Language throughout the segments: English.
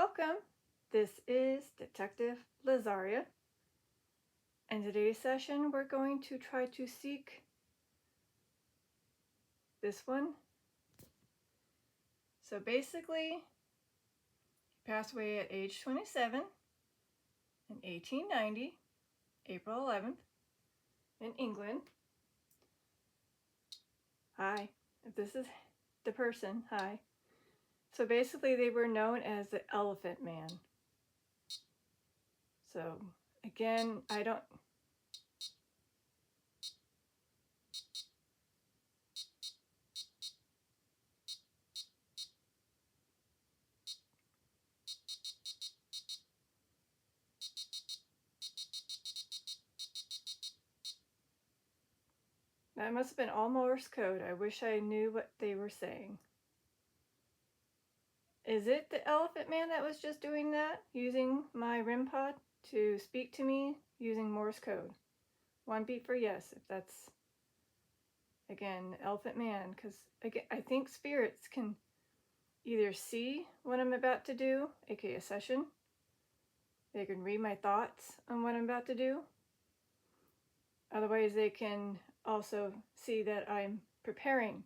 welcome. This is Detective Lazaria. In today's session, we're going to try to seek this one. So basically, he passed away at age 27 in 1890, April 11th, in England. Hi, if this is the person, hi. So basically, they were known as the Elephant Man. So again, that must have been all Morse code. I wish I knew what they were saying. Is it the Elephant Man that was just doing that, using my REM pod to speak to me using Morse code? One beat for yes, if that's, again, Elephant Man, because again, I think spirits can either see what I'm about to do, aka a session. They can read my thoughts on what I'm about to do. Otherwise, they can also see that I'm preparing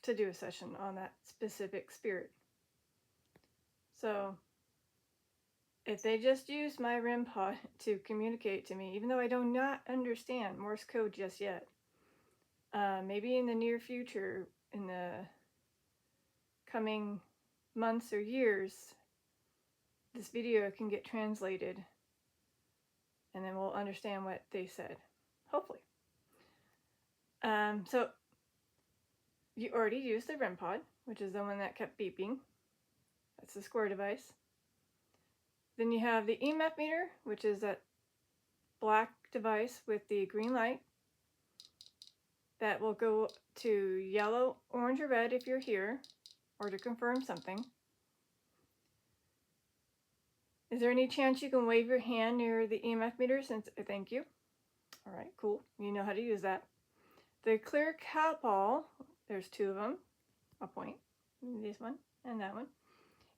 to do a session on that specific spirit. So if they just use my REM pod to communicate to me, even though I do not understand Morse code just yet, maybe in the near future, in the coming months or years, this video can get translated and then we'll understand what they said, hopefully. So you already used the REM pod, which is the one that kept beeping. That's the square device. Then you have the EMF meter, which is that black device with the green light. That will go to yellow, orange, or red if you're here, or to confirm something. Is there any chance you can wave your hand near the EMF meter? Thank you. All right, cool. You know how to use that. The clear cat ball, there's two of them. I'll point. This one and that one.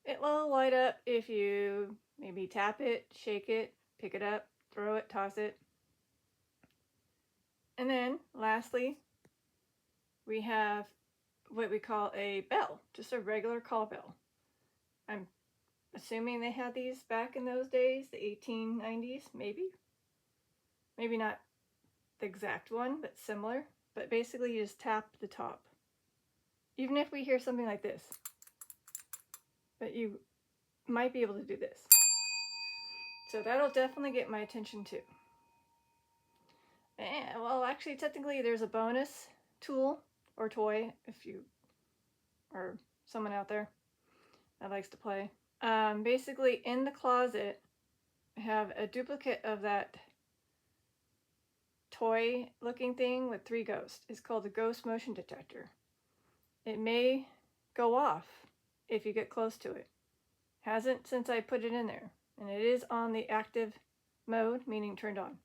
It will light up if you maybe tap it, shake it, pick it up, throw it, toss it. And then lastly, we have what we call a bell, just a regular call bell. I'm assuming they had these back in those days, the 1890s, maybe. Maybe not the exact one, but similar. But basically you just tap the top. Even if we hear something like this, but you might be able to do this. So that'll definitely get my attention too. And, well, actually, technically there's a bonus tool or toy if you are someone out there that likes to play. Basically, in the closet, I have a duplicate of that toy looking thing with 3 ghosts. It's called the ghost motion detector. It may go off if you get close to it. Hasn't since I put it in there. And it is on the active mode, meaning turned on.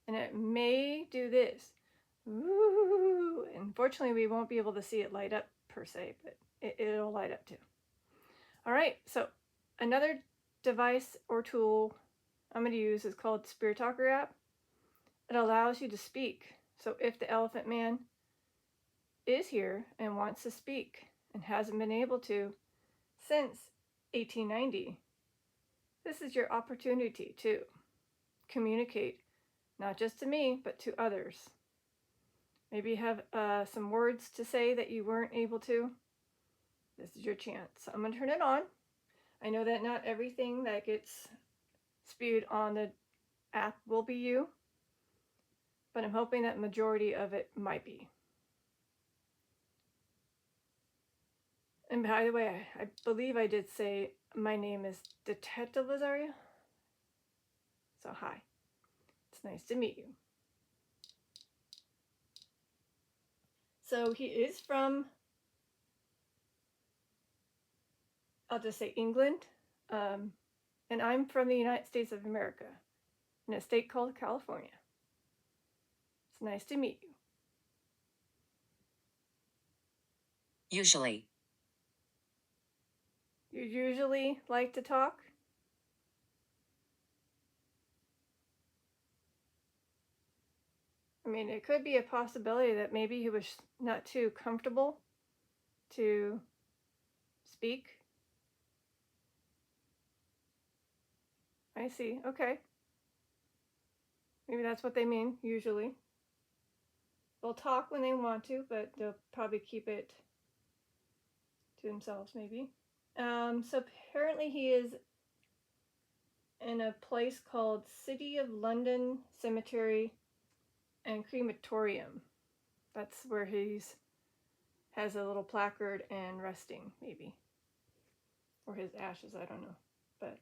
And it may do this. Ooh. Unfortunately, we won't be able to see it light up per se, but it'll light up too. All right, so another device or tool I'm going to use is called Spirit Talker app. It allows you to speak. So if the Elephant Man is here and wants to speak and hasn't been able to since 1890, this is your opportunity to communicate, not just to me, but to others. Maybe you have some words to say that you weren't able to. This is your chance. So I'm going to turn it on. I know that not everything that gets spewed on the app will be you, but I'm hoping that majority of it might be. And by the way, I believe I did say my name is Detective Lazaria. So hi, it's nice to meet you. So he is from, I'll just say England, and I'm from the United States of America, in a state called California. It's nice to meet you. Usually. You usually like to talk? I mean, it could be a possibility that maybe he was not too comfortable to speak. I see. Okay. Maybe that's what they mean, usually. They'll talk when they want to, but they'll probably keep it to themselves, maybe. So apparently he is in a place called City of London Cemetery and Crematorium. That's where he's has a little placard and resting, maybe. Or his ashes, I don't know. But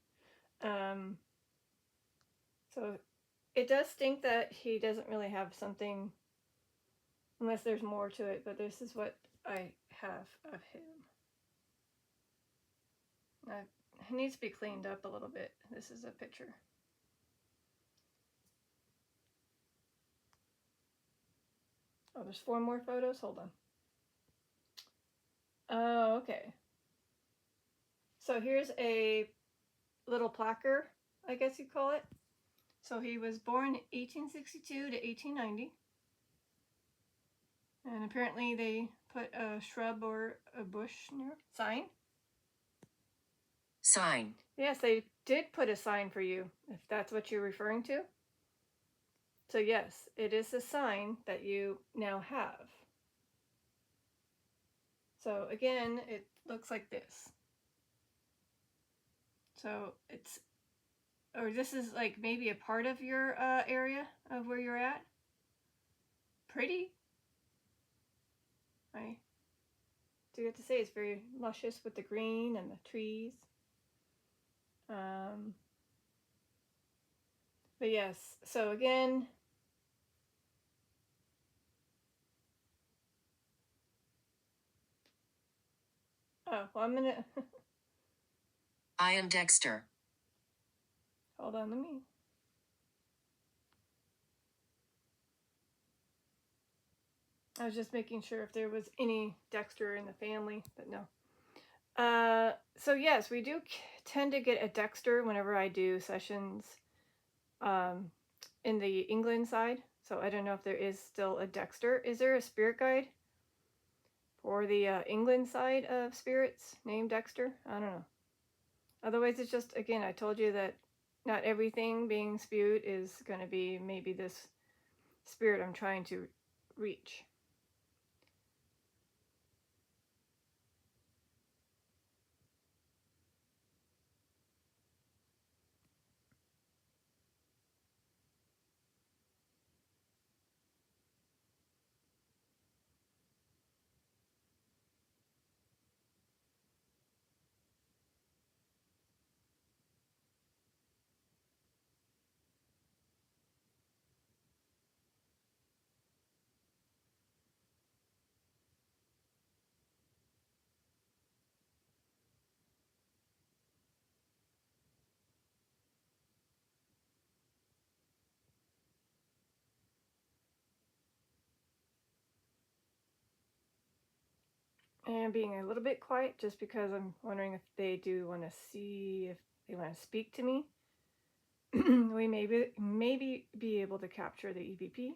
so it does stink that he doesn't really have something, unless there's more to it, but this is what I have of him. It needs to be cleaned up a little bit. This is a picture. Oh, there's 4 more photos? Hold on. Oh, okay. So here's a little placard, I guess you call it. So he was born 1862 to 1890. And apparently they put a shrub or a bush near sign. Sign. Yes, they did put a sign for you, if that's what you're referring to. So yes, it is a sign that you now have. So again, it looks like this. So it's, or this is like maybe a part of your area of where you're at. Pretty. I do have to say it's very luscious with the green and the trees. But yes, so again, oh, well, I'm gonna I am Dexter. hold on, let me. I was just making sure if there was any Dexter in the family, but no. So yes, we do tend to get a Dexter whenever I do sessions in the England side. So I don't know if there is still a Dexter. Is there a spirit guide for the England side of spirits named Dexter? I don't know. Otherwise, it's just, again, I told you that not everything being spewed is going to be maybe this spirit I'm trying to reach. And being a little bit quiet just because I'm wondering if they do want to see if they want to speak to me. We maybe be able to capture the EVP.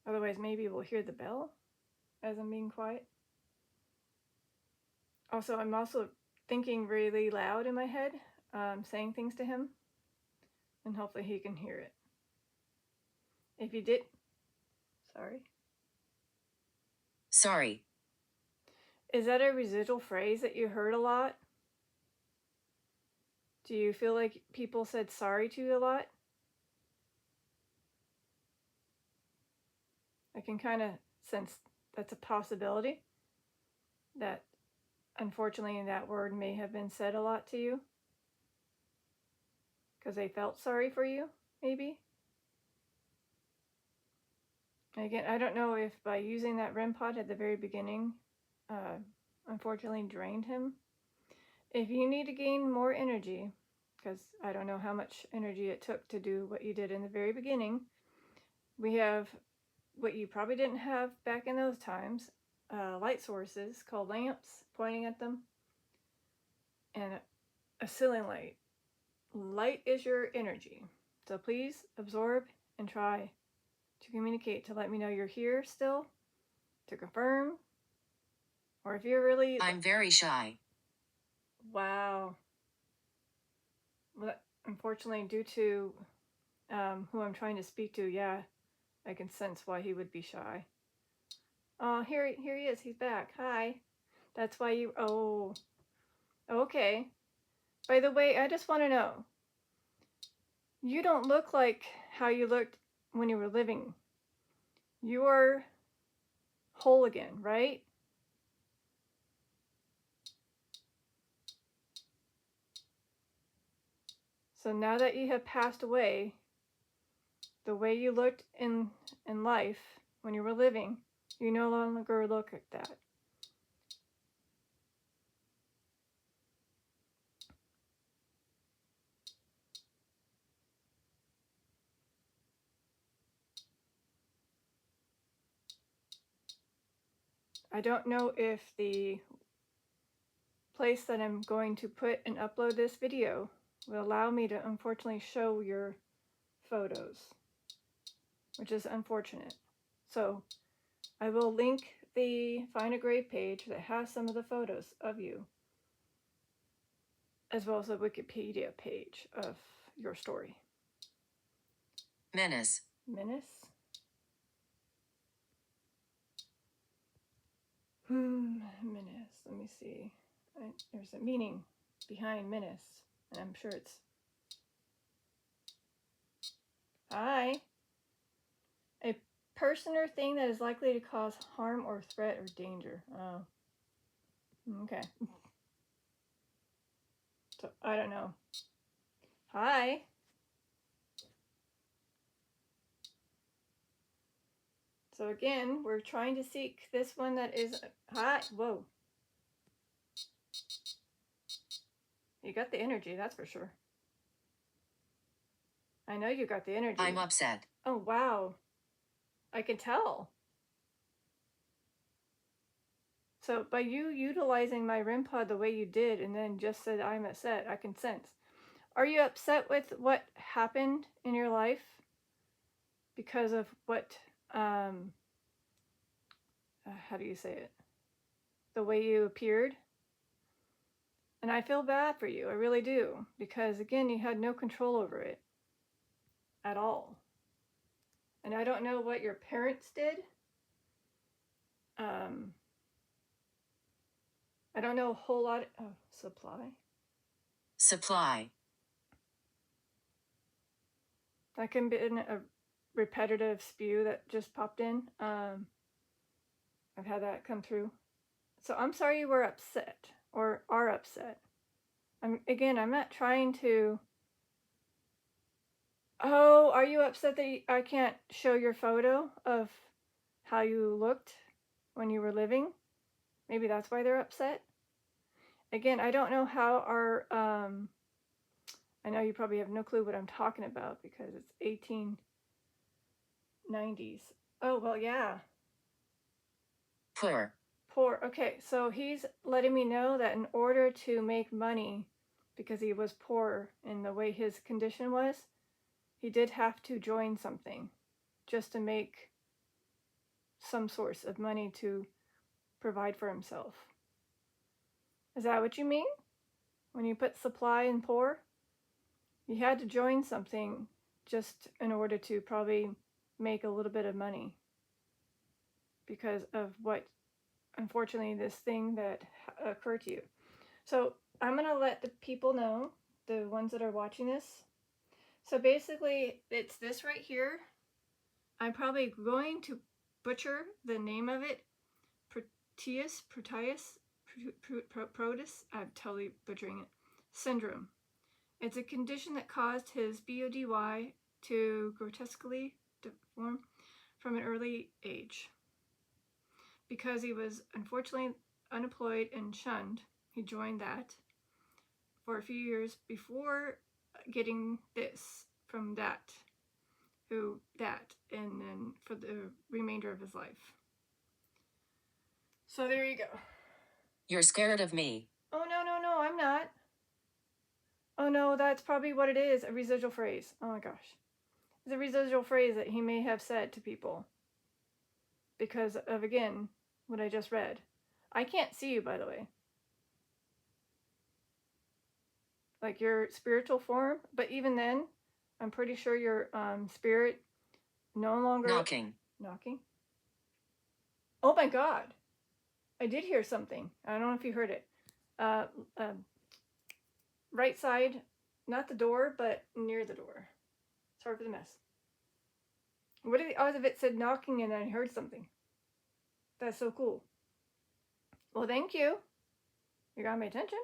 Otherwise, maybe we'll hear the bell as I'm being quiet. Also, I'm also thinking really loud in my head, saying things to him, and hopefully he can hear it. If you did, sorry. Sorry. Is that a residual phrase that you heard a lot? Do you feel like people said sorry to you a lot? I can kind of sense that's a possibility. That unfortunately that word may have been said a lot to you. Because they felt sorry for you, maybe? Again, I don't know if by using that REM pod at the very beginning, unfortunately drained him. If you need to gain more energy, because I don't know how much energy it took to do what you did in the very beginning, we have what you probably didn't have back in those times, light sources called lamps pointing at them. and a ceiling light. Light is your energy. So please absorb and try to communicate to let me know you're here still, to confirm, or if you're really... I'm very shy. Wow. Well, unfortunately, due to who I'm trying to speak to, yeah, I can sense why he would be shy. Oh, here he is. He's back. Hi. That's why you... Oh. Okay. By the way, I just want to know. You don't look like how you looked when you were living. You are whole again, right? So now that you have passed away, the way you looked in life when you were living, you no longer look like that. I don't know if the place that I'm going to put and upload this video will allow me to unfortunately show your photos, which is unfortunate. So I will link the Find a Grave page that has some of the photos of you, as well as a Wikipedia page of your story. Menace. Menace? Menace. Let me see. There's a meaning behind menace, and I'm sure it's... Hi. A person or thing that is likely to cause harm or threat or danger. Oh. Okay. So, I don't know. Hi. So again, we're trying to seek this one that is... Hi. Whoa. You got the energy, that's for sure. I know you got the energy. I'm upset. Oh, wow. I can tell. So by you utilizing my REM pod the way you did and then just said I'm upset, I can sense. Are you upset with what happened in your life? Because of what, how do you say it? The way you appeared? And I feel bad for you, I really do. Because again, you had no control over it. At all. And I don't know what your parents did. I don't know a whole lot. Oh, supply. Supply. That can be a repetitive spew that just popped in. I've had that come through. So I'm sorry you were upset or are upset. I'm not trying to... Oh, are you upset that I can't show your photo of how you looked when you were living? Maybe that's why they're upset. Again, I don't know how our... I know you probably have no clue what I'm talking about because it's 1890s. Oh, well, yeah. Poor. Poor. Okay, so he's letting me know that in order to make money, because he was poor in the way his condition was, he did have to join something just to make some source of money to provide for himself. Is that what you mean? When you put supply and poor? You had to join something just in order to probably make a little bit of money because of what, unfortunately, this thing that occurred to you. So I'm going to let the people know, the ones that are watching this. So basically, it's this right here. I'm probably going to butcher the name of it. Proteus, I'm totally butchering it. Syndrome. It's a condition that caused his BODY to grotesquely deform from an early age. Because he was unfortunately unemployed and shunned, he joined that for a few years before getting this from that, and then for the remainder of his life. So there you go. You're scared of me. Oh, no, I'm not. Oh no, that's probably what it is, a residual phrase. Oh my gosh. It's a residual phrase that he may have said to people because of, again, what I just read. I can't see you, by the way. Like your spiritual form, but even then, I'm pretty sure your spirit no longer... Knocking. Knocking? Oh my God. I did hear something. I don't know if you heard it. Right side, not the door, but near the door. Sorry for the mess. What are the odds of it said knocking and I heard something? That's so cool. Well, thank you. You got my attention.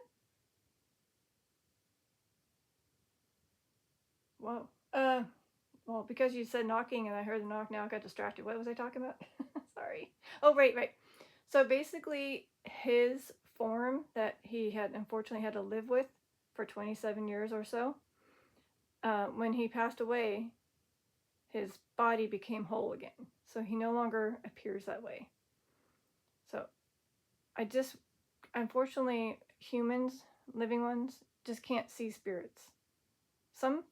Whoa. Well, because you said knocking and I heard the knock, now I got distracted. What was I talking about? Sorry. Oh, right. So basically, his form that he had unfortunately had to live with for 27 years or so, when he passed away, his body became whole again. So he no longer appears that way. So unfortunately, humans, living ones, just can't see spirits. Some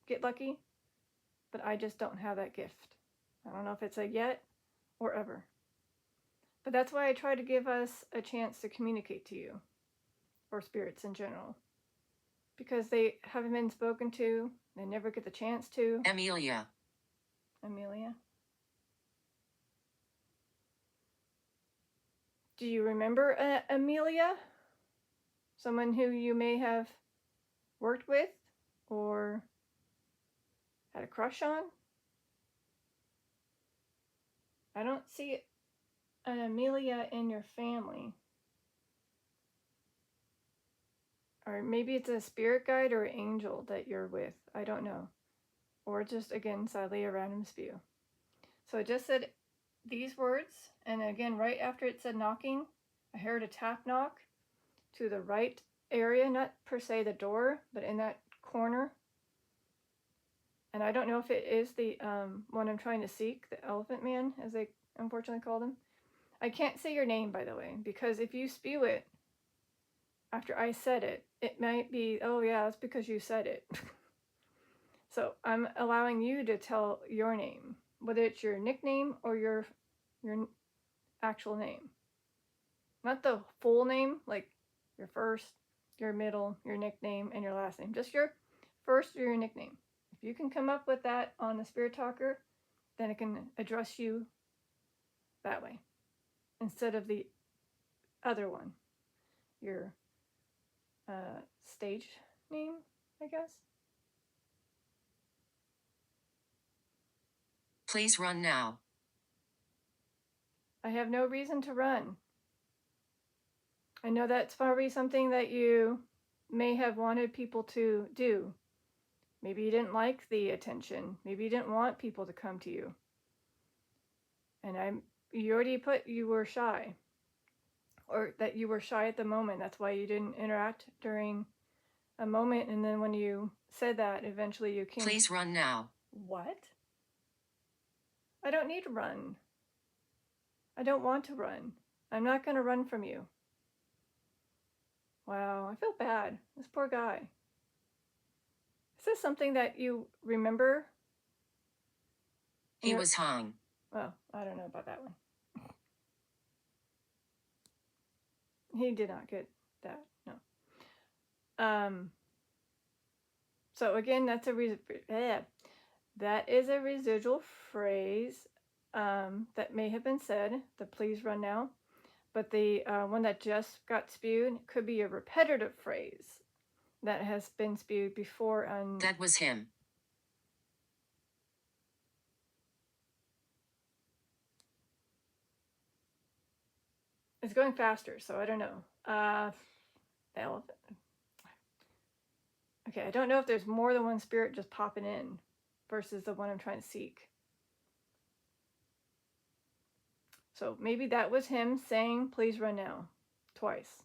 get lucky, but I just don't have that gift. I don't know if it's a yet or ever. But that's why I try to give us a chance to communicate to you, or spirits in general. Because they haven't been spoken to, they never get the chance to. Amelia. Do you remember Amelia? Someone who you may have worked with or had a crush on? I don't see an Amelia in your family. Or maybe it's a spirit guide or angel that you're with. I don't know. Or just, again, sadly, a random spew. So it just said these words, and again, right after it said knocking, I heard a tap knock to the right area, not per se the door, but in that corner. And I don't know if it is the one I'm trying to seek, the Elephant Man, as they unfortunately called him. I can't say your name, by the way, because if you spew it after I said it, it might be, oh yeah, it's because you said it. So I'm allowing you to tell your name, whether it's your nickname or your actual name. Not the full name, like your first, your middle, your nickname, and your last name. Just your first or your nickname. If you can come up with that on the Spirit Talker, then it can address you that way instead of the other one, your stage name, I guess. Please run now. I have no reason to run. I know that's probably something that you may have wanted people to do. Maybe you didn't like the attention. Maybe you didn't want people to come to you. And you already put you were shy. Or that you were shy at the moment. That's why you didn't interact during a moment. And then when you said that, eventually you came. Please run now. What? I don't need to run. I don't want to run. I'm not going to run from you. Wow, I feel bad. This poor guy. Is this something that you remember? He was hung. Well, I don't know about that one. He did not get that, no. So again, that is a residual phrase that may have been said, the please run now. But the one that just got spewed could be a repetitive phrase that has been spewed before. That was him. It's going faster, so I don't know. The elephant. Okay, I don't know if there's more than one spirit just popping in versus the one I'm trying to seek. So maybe that was him saying, please run now, twice.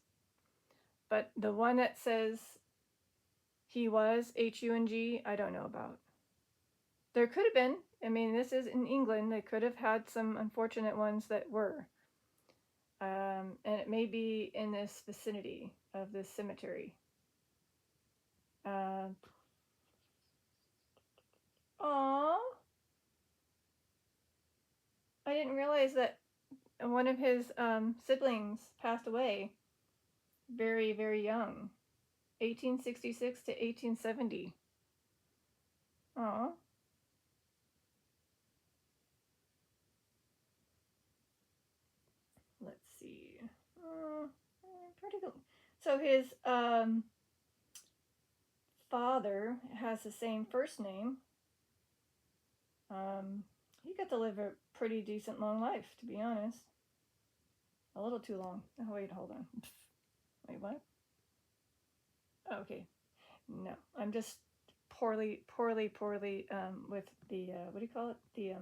But the one that says he was, H-U-N-G, I don't know about. There could have been. I mean, this is in England. They could have had some unfortunate ones that were. And it may be in this vicinity of this cemetery. I didn't realize that one of his siblings passed away very, very young, 1866 to 1870. Oh, let's see. Pretty cool. So his father has the same first name. He got to live a pretty decent long life, to be honest. A little too long. Oh, wait, hold on. Wait, what? Oh, okay. No, I'm just poorly with the what do you call it? The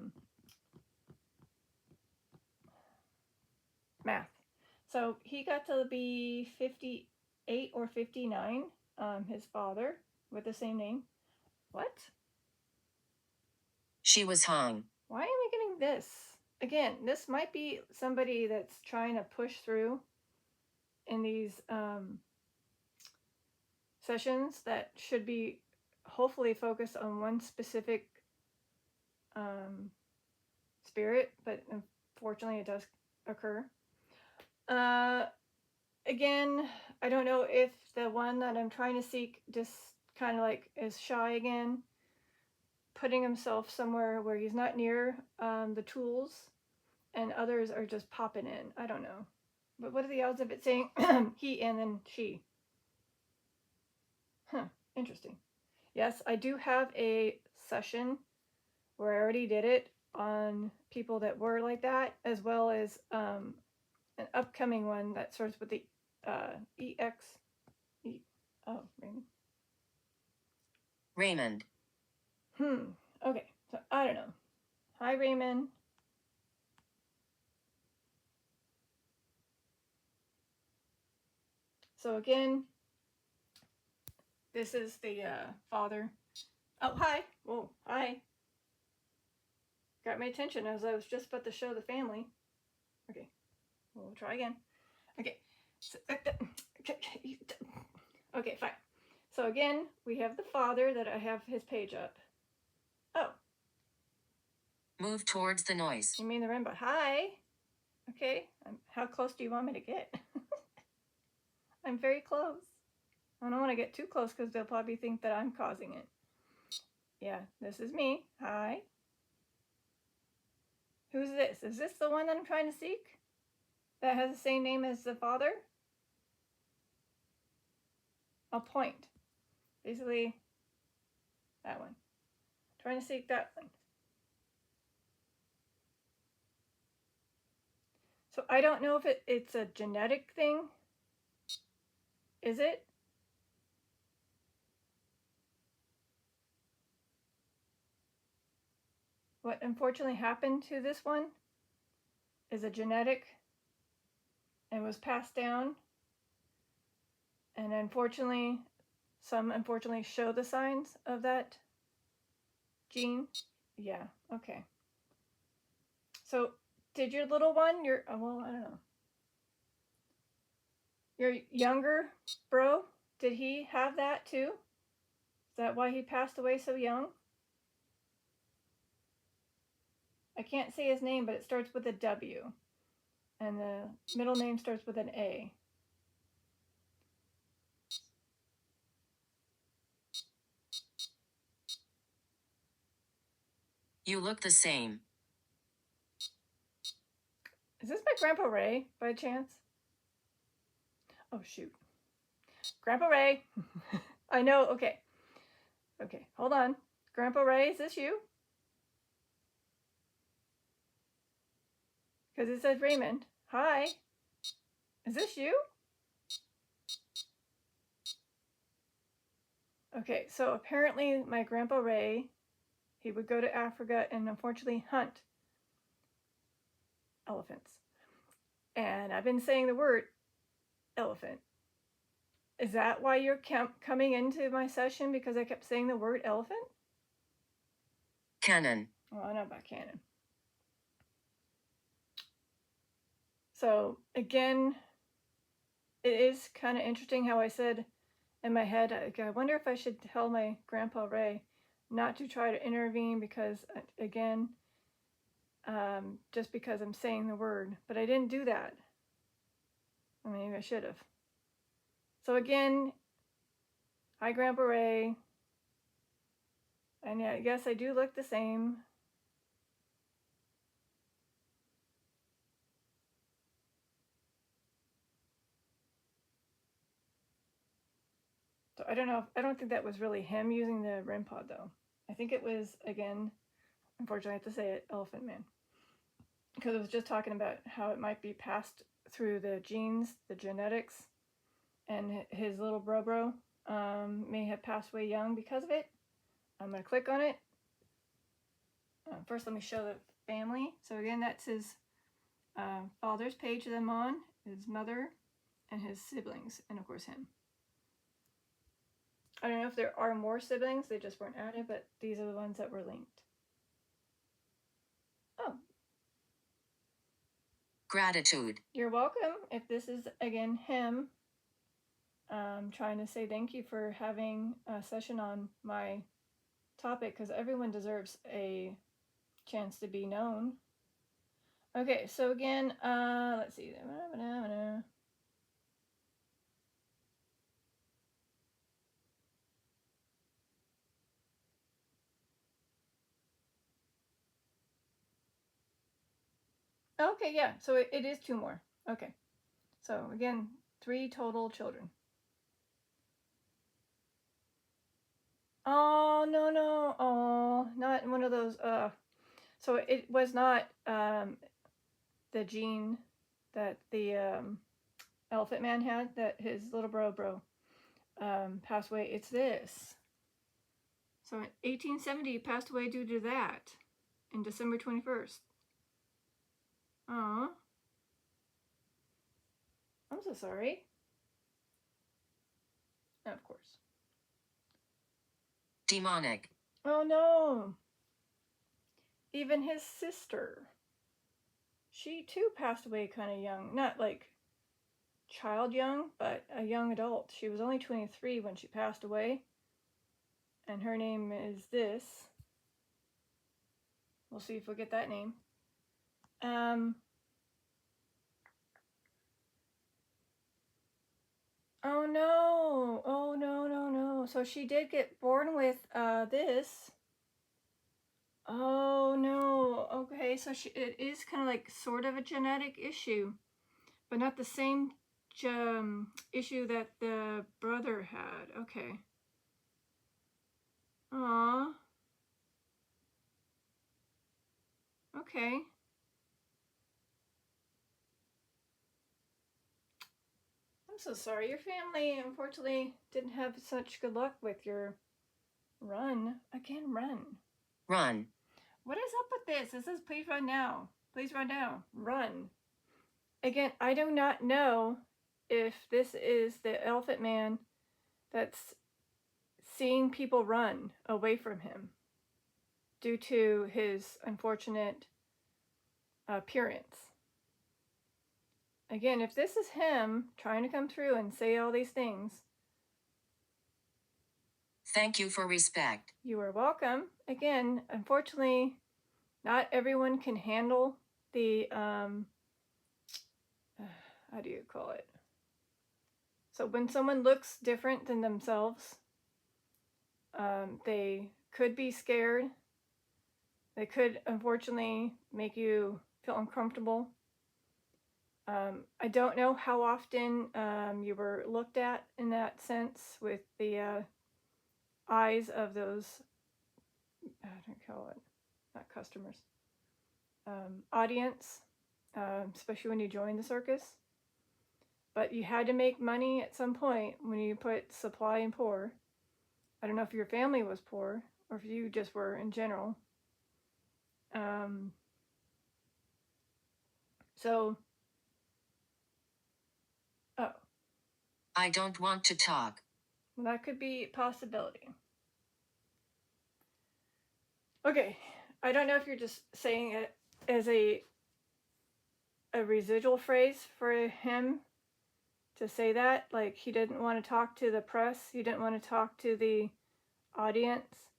math. So he got to be 58 or 59. His father with the same name. What? She was hung. Why am I getting this? Again, this might be somebody that's trying to push through in these sessions that should be hopefully focused on one specific spirit, but unfortunately it does occur. Again, I don't know if the one that I'm trying to seek just kind of like is shy again, putting himself somewhere where he's not near the tools, and others are just popping in. I don't know. But what are the odds of it saying he and then she? Huh, interesting. Yes, I do have a session where I already did it on people that were like that, as well as an upcoming one that starts with the EX. Oh, Raymond. Raymond. Okay, so I don't know. Hi, Raymond. So again, this is the father. Oh, hi. Whoa, hi. Got my attention as I was just about to show the family. Okay, we'll try again. Okay. Okay, fine. So again, we have the father that I have his page up. Oh. Move towards the noise. You mean the rainbow? Hi. Okay. How close do you want me to get? I'm very close. I don't want to get too close because they'll probably think that I'm causing it. Yeah, this is me. Hi. Who's this? Is this the one that I'm trying to seek? That has the same name as the father? I'll point. Basically, that one. Trying to seek that one. So I don't know if it's a genetic thing. Is it? What unfortunately happened to this one is a genetic and was passed down. And unfortunately, some unfortunately show the signs of that gene. Yeah, okay. So did your little one, well, I don't know. Your younger bro, did he have that too? Is that why he passed away so young? I can't say his name, but it starts with a W. And the middle name starts with an A. You look the same. Is this my Grandpa Ray, by chance? Oh, shoot. Grandpa Ray. I know, okay. Okay, hold on. Grandpa Ray, is this you? Because it says Raymond. Hi. Is this you? Okay, so apparently my Grandpa Ray, he would go to Africa and unfortunately hunt elephants. And I've been saying the word elephant. Is that why you're coming into my session? Because I kept saying the word elephant? Canon. Well, I know about canon. So again, it is kind of interesting how I said in my head, I wonder if I should tell my Grandpa Ray not to try to intervene because, again, just because I'm saying the word, but I didn't do that. I mean, maybe I should have. So again, hi Grandpa Ray. And yeah, I guess I do look the same. So I don't know. I don't think that was really him using the REM pod though. I think it was, again, unfortunately I have to say it, Elephant Man. Because it was just talking about how it might be passed through the genes, the genetics, and his little bro may have passed away young because of it. I'm going to click on it. First, let me show the family. So again, that's his father's page that I'm on, his mother, and his siblings, and of course him. I don't know if there are more siblings, they just weren't added, but these are the ones that were linked. Oh. Gratitude. You're welcome. If this is, again, him, I'm trying to say thank you for having a session on my topic, because everyone deserves a chance to be known. Okay, so again, let's see. Okay, yeah, so it is 2 more. Okay, so again, 3 total children. Oh, no. Oh, not one of those. So it was not the gene that the Elephant Man had, that his little bro passed away. It's this. So in 1870, he passed away due to that in December 21st. Aw. I'm so sorry. Of course. Demonic. Oh no. Even his sister. She too passed away kind of young. Not like child young, but a young adult. She was only 23 when she passed away. And her name is this. We'll see if we'll get that name. Oh no. Oh no. So she did get born with this. Oh no. Okay, so it is kind of like sort of a genetic issue, but not the same issue that the brother had. Okay. Aw. Okay. I'm so sorry. Your family, unfortunately, didn't have such good luck with your run. Again, run. Run. What is up with this? It says, please run now. Please run now. Run. Again, I do not know if this is the Elephant Man that's seeing people run away from him due to his unfortunate appearance. Again, if this is him trying to come through and say all these things, thank you for respect. You are welcome. Again, unfortunately, not everyone can handle the, how do you call it? So when someone looks different than themselves, they could be scared. They could, unfortunately, make you feel uncomfortable. I don't know how often you were looked at in that sense with the eyes of those, I don't call it, not customers, audience, especially when you join the circus. But you had to make money at some point when you put supply and poor. I don't know if your family was poor or if you just were in general. Oh. I don't want to talk. Well, that could be a possibility. Okay, I don't know if you're just saying it as a residual phrase for him to say that, like he didn't want to talk to the press, he didn't want to talk to the audience,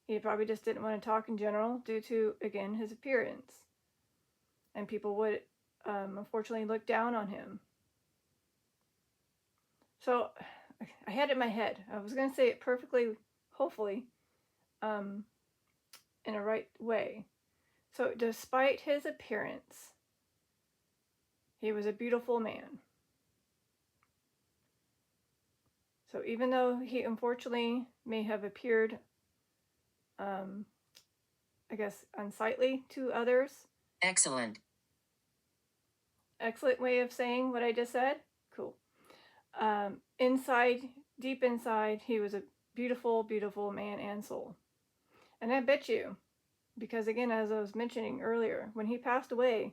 he probably just didn't want to talk in general due to, again, his appearance. and people would unfortunately look down on him. So I had it in my head. I was going to say it perfectly, hopefully, in a right way. So despite his appearance, he was a beautiful man. So even though he unfortunately may have appeared, I guess, unsightly to others. Excellent. Excellent way of saying what I just said. Cool. Inside, deep inside, he was a beautiful, beautiful man and soul. And I bet you, because again, as I was mentioning earlier, when he passed away,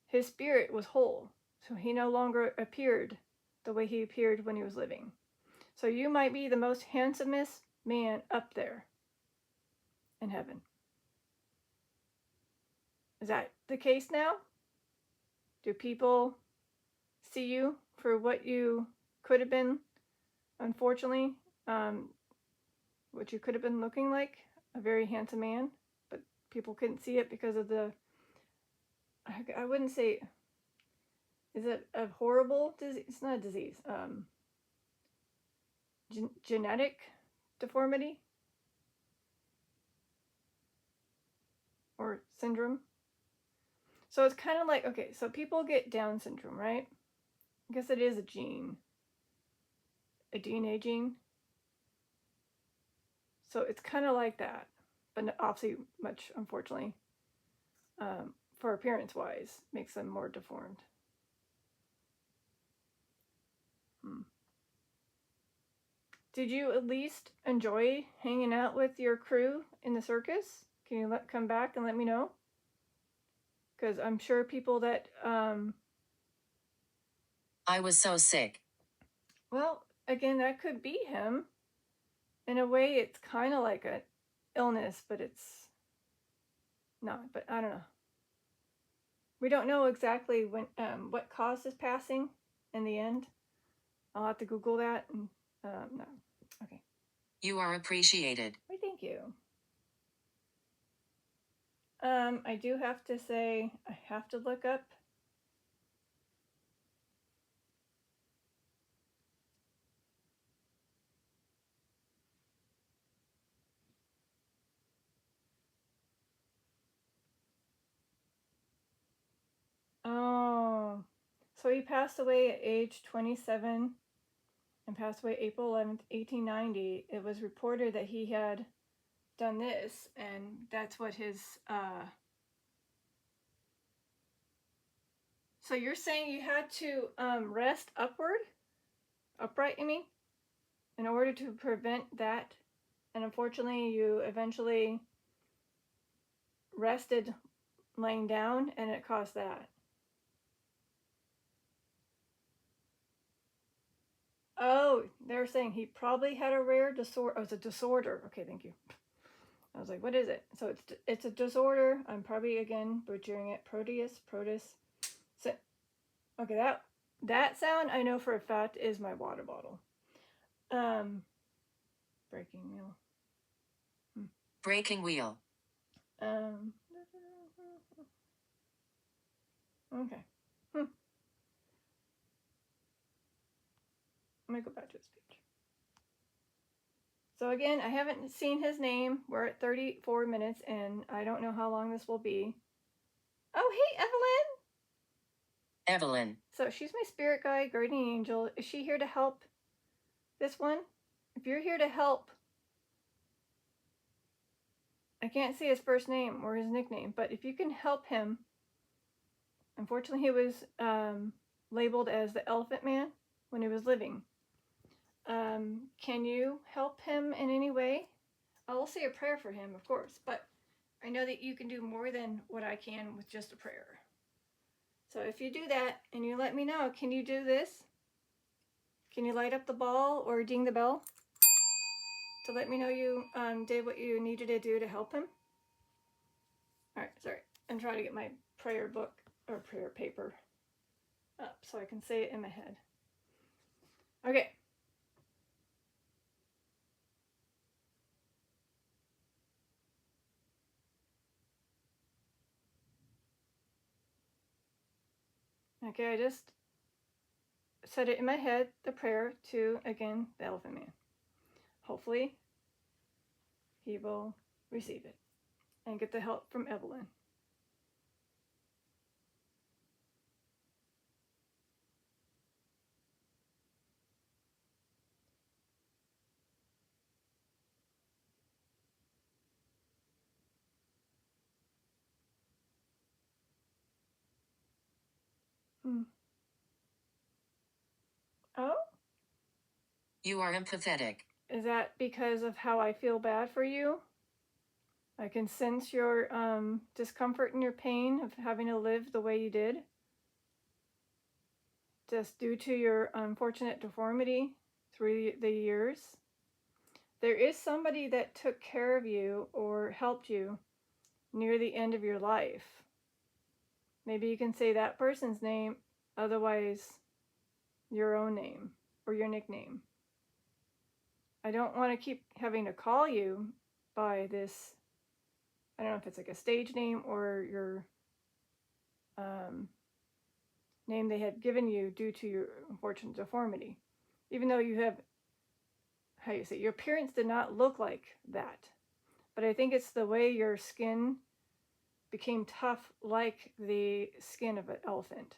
his spirit was whole. So he no longer appeared the way he appeared when he was living. So you might be the most handsomest man up there in heaven. Is that the case now? Do people see you for what you could have been, unfortunately, what you could have been looking like? A very handsome man, but people couldn't see it because of the, I wouldn't say, is it a horrible disease? It's not a disease. Genetic deformity? Or syndrome? So it's kind of like, okay, so people get Down syndrome, right? I guess it is a gene. A DNA gene. So it's kind of like that. But obviously much, unfortunately, for appearance-wise, makes them more deformed. Did you at least enjoy hanging out with your crew in the circus? Can you come back and let me know? Because I'm sure people that... I was so sick. Well, again, that could be him. In a way, it's kind of like an illness, but it's not. But I don't know. We don't know exactly when what caused his passing in the end. I'll have to Google that. And no. Okay. You are appreciated. Well, thank you. I do have to say, I have to look up. Oh, so he passed away at age 27 and passed away April 11th, 1890. It was reported that he had done this, and that's what his, so you're saying you had to rest upright, you mean, in order to prevent that, and unfortunately you eventually rested laying down, and it caused that. Oh, they're saying he probably had a rare disorder. Oh, it's a disorder. Okay, thank you. I was like, what is it? So it's a disorder. I'm probably again butchering it. Proteus. So, okay, that sound I know for a fact is my water bottle. Breaking wheel. Breaking wheel. Okay. Let me go back to his page. So again, I haven't seen his name. We're at 34 minutes, and I don't know how long this will be. Oh, hey, Evelyn! Evelyn. So she's my spirit guide, guardian angel. Is she here to help this one? If you're here to help, I can't see his first name or his nickname, but if you can help him, unfortunately he was labeled as the Elephant Man when he was living. Can you help him in any way? I will say a prayer for him, of course, but I know that you can do more than what I can with just a prayer. So if you do that and you let me know, can you do this? Can you light up the ball or ding the bell to let me know you did what you needed to do to help him? All right, sorry. I'm trying to get my prayer book or prayer paper up so I can say it in my head. Okay. Okay, I just said it in my head, the prayer to, again, the Elephant Man. Hopefully, he will receive it and get the help from Evelyn. Oh? You are empathetic. Is that because of how I feel bad for you? I can sense your discomfort and your pain of having to live the way you did. Just due to your unfortunate deformity through the years. There is somebody that took care of you or helped you near the end of your life. Maybe you can say that person's name, otherwise your own name or your nickname. I don't want to keep having to call you by this, I don't know if it's like a stage name or your name they had given you due to your unfortunate deformity. Even though you have, how you say, your appearance did not look like that. But I think it's the way your skin became tough like the skin of an elephant.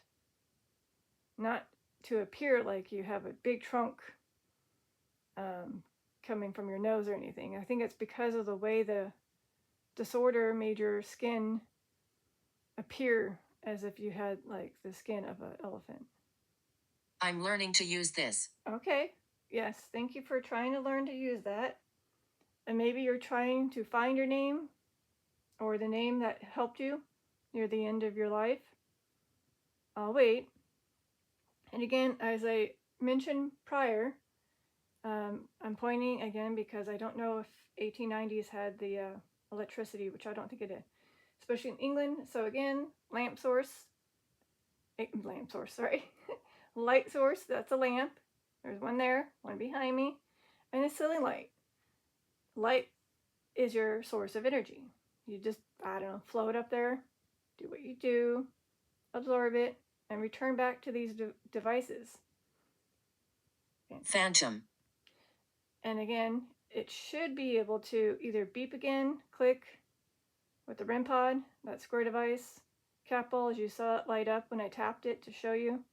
Not to appear like you have a big trunk coming from your nose or anything. I think it's because of the way the disorder made your skin appear as if you had like the skin of an elephant. I'm learning to use this. Okay. Yes. Thank you for trying to learn to use that. And maybe you're trying to find your name or the name that helped you near the end of your life. I'll wait. And again, as I mentioned prior, I'm pointing again because I don't know if 1890s had the electricity, which I don't think it did, especially in England. So again, light source, that's a lamp. There's one there, one behind me, and a ceiling light. Light is your source of energy. You just, I don't know, float up there, do what you do, absorb it, and return back to these devices. Phantom. And again, it should be able to either beep again, click with the REM pod, that square device, cat ball as you saw it light up when I tapped it to show you.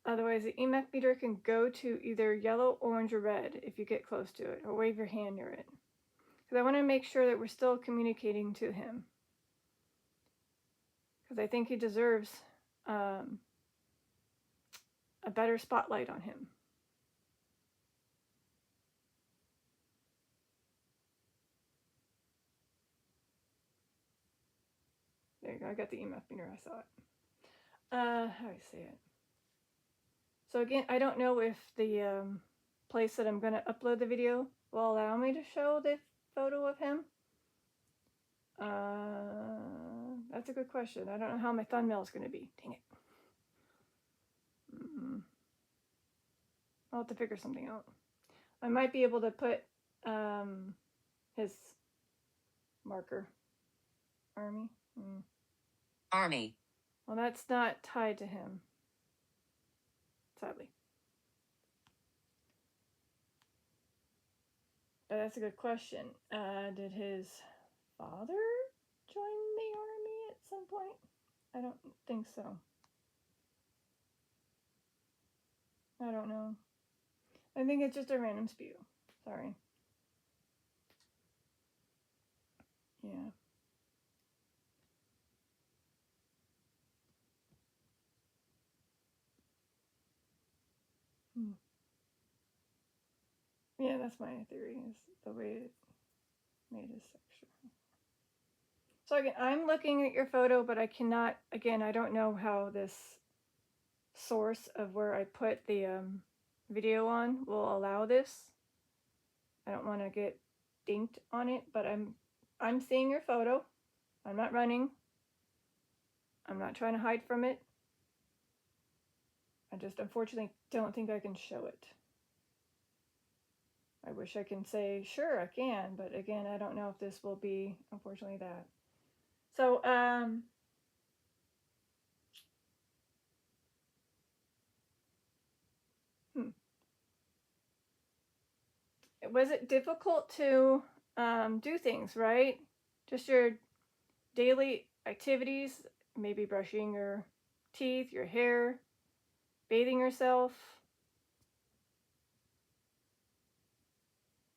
Otherwise, the EMF meter can go to either yellow, orange, or red if you get close to it, or wave your hand near it. Because I want to make sure that we're still communicating to him. Because I think he deserves a better spotlight on him. There you go, I got the EMF meter, I saw it. How do I say it? So again, I don't know if the place that I'm going to upload the video will allow me to show the photo of him. That's a good question. I don't know how my thumbnail is going to be. Dang it. I'll have to figure something out. I might be able to put his marker. Army? Army. Well, that's not tied to him. Sadly. But that's a good question. Did his father join the army at some point? I don't think so. I don't know. I think it's just a random spew. Sorry. Yeah. Yeah, that's my theory, is the way it made his section. So again, I'm looking at your photo, but I cannot, again, I don't know how this source of where I put the video on will allow this. I don't want to get dinked on it, but I'm seeing your photo. I'm not running. I'm not trying to hide from it. I just unfortunately don't think I can show it. I wish I can say, sure, I can, but again, I don't know if this will be, unfortunately, that. So, was it difficult to do things, right? Just your daily activities, maybe brushing your teeth, your hair, bathing yourself.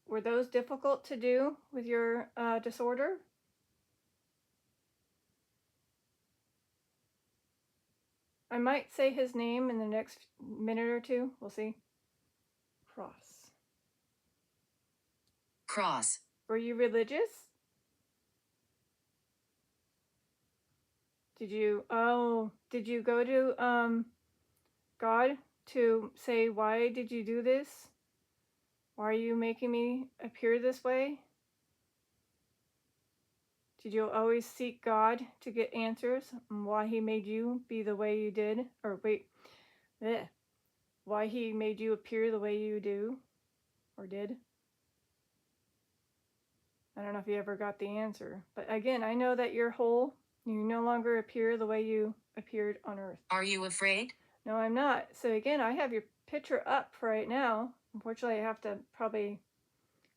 Were those difficult to do with your disorder? I might say his name in the next minute or two. We'll see. Cross. Cross. Were you religious? Did you go to God to say, why did you do this? Why are you making me appear this way? Did you always seek God to get answers on why he made you be the way you did? Or why he made you appear the way you do or did? I don't know if you ever got the answer. But again, I know that you're whole. You no longer appear the way you appeared on earth. Are you afraid? No, I'm not. So again, I have your picture up right now. Unfortunately, I have to probably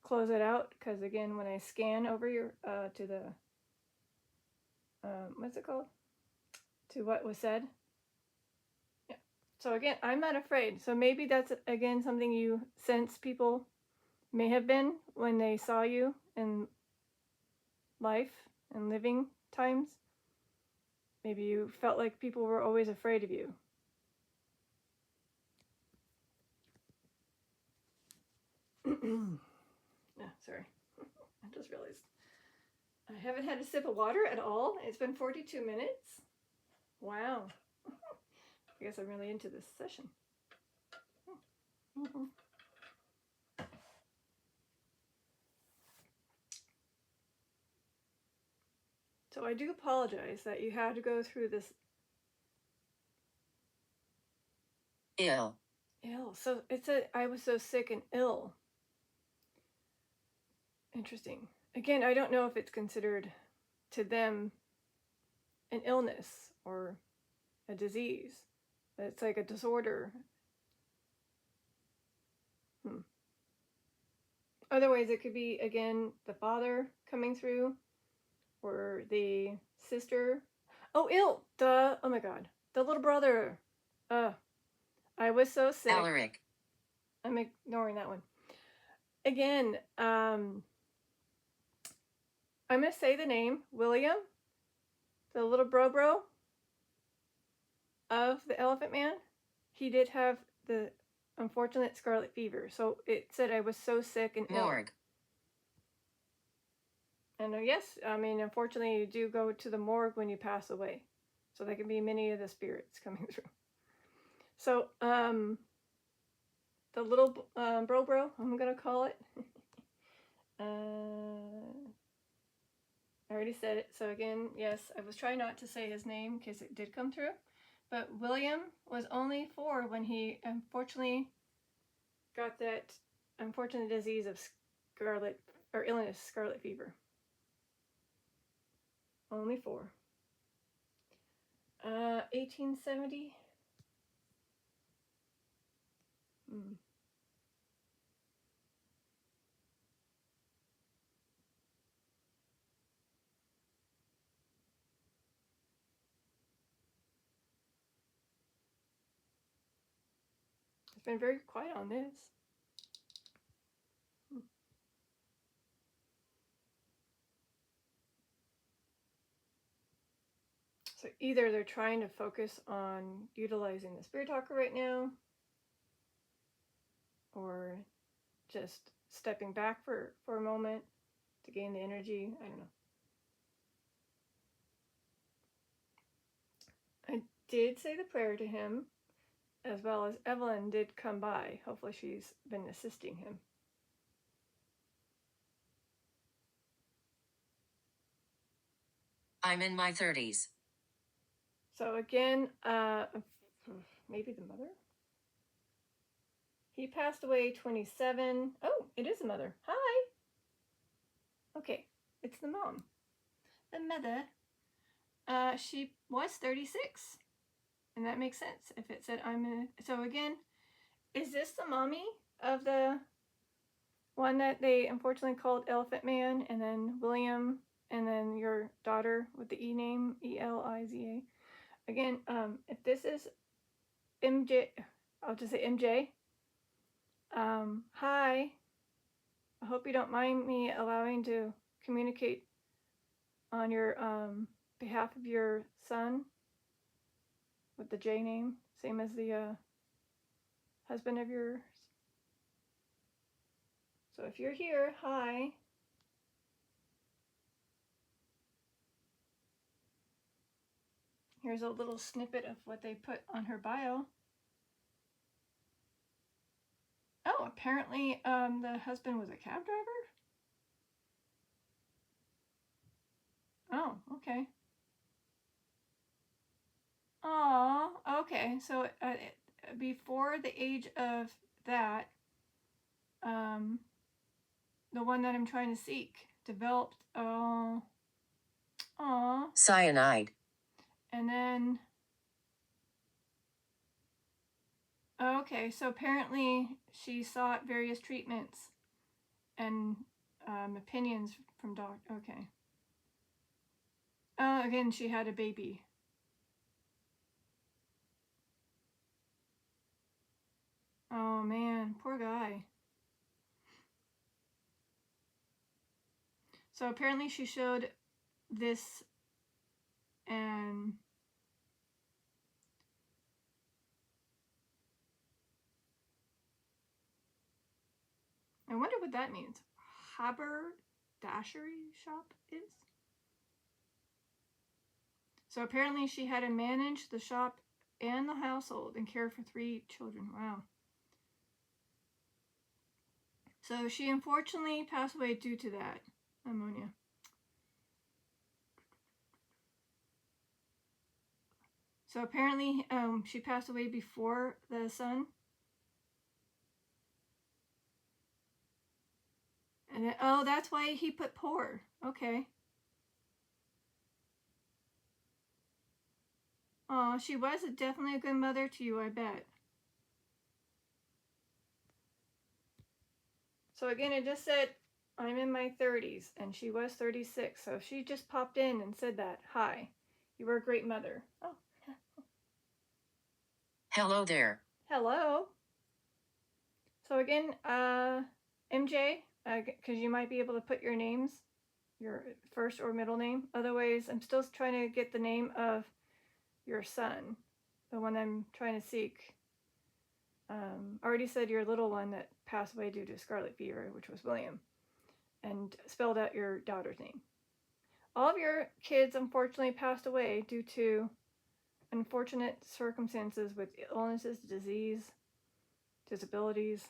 close it out because again, when I scan over your to the what's it called? To what was said. Yeah. So again, I'm not afraid. So maybe that's again something you sense people may have been when they saw you in life and living times. Maybe you felt like people were always afraid of you. Sorry. I just realized I haven't had a sip of water at all. It's been 42 minutes. Wow. I guess I'm really into this session. So I do apologize that you had to go through this. Ill. So I was so sick and ill. Interesting. Again, I don't know if it's considered to them an illness or a disease. It's like a disorder. Otherwise, it could be, again, the father coming through or the sister. Oh, ill. Duh. Oh my God. The little brother. I was so sick. Alaric. I'm ignoring that one. Again, I'm going to say the name, William, the little bro of the Elephant Man. He did have the unfortunate scarlet fever. So it said I was so sick and ill. Morgue. And yes, I mean, unfortunately, you do go to the morgue when you pass away. So there can be many of the spirits coming through. So, the little bro, I'm going to call it. I already said it. So again, yes, I was trying not to say his name because it did come through. But William was only 4 when he unfortunately got that unfortunate disease of scarlet fever. Only 4. 1870. It's been very quiet on this. So either they're trying to focus on utilizing the spirit talker right now, or just stepping back for a moment to gain the energy. I don't know. I did say the prayer to him, as well as Evelyn did come by. Hopefully she's been assisting him. I'm in my 30s. So again, maybe the mother? He passed away 27. Oh, it is the mother. Hi. Okay, it's the mom. The mother. She was 36. And that makes sense if it said so again, is this the mommy of the one that they unfortunately called Elephant Man, and then William, and then your daughter with the E name, Eliza. Again, if this is MJ, I'll just say MJ. Hi. I hope you don't mind me allowing to communicate on your behalf of your son with the J name, same as the husband of yours. So if you're here, hi. Here's a little snippet of what they put on her bio. Oh, apparently the husband was a cab driver? Oh, okay. Oh, okay. So before the age of that, the one that I'm trying to seek developed, Cyanide. And then, okay, so apparently she sought various treatments and opinions from okay. Again, she had a baby. Oh man, poor guy. So apparently she showed this, and I wonder what that means. Haberdashery shop is? So apparently she had to manage the shop and the household and care for 3 children. Wow. So she unfortunately passed away due to that pneumonia. So apparently she passed away before the son. And then, oh, that's why he put poor. Okay. Oh, she was definitely a good mother to you, I bet. So again, it just said, I'm in my 30s, and she was 36. So she just popped in and said that. Hi, you were a great mother. Oh. Hello there. Hello. So again, MJ, because you might be able to put your names, your first or middle name. Otherwise, I'm still trying to get the name of your son, the one I'm trying to seek. Already said your little one that passed away due to scarlet fever, which was William, and spelled out your daughter's name. All of your kids unfortunately passed away due to unfortunate circumstances with illnesses, disease, disabilities.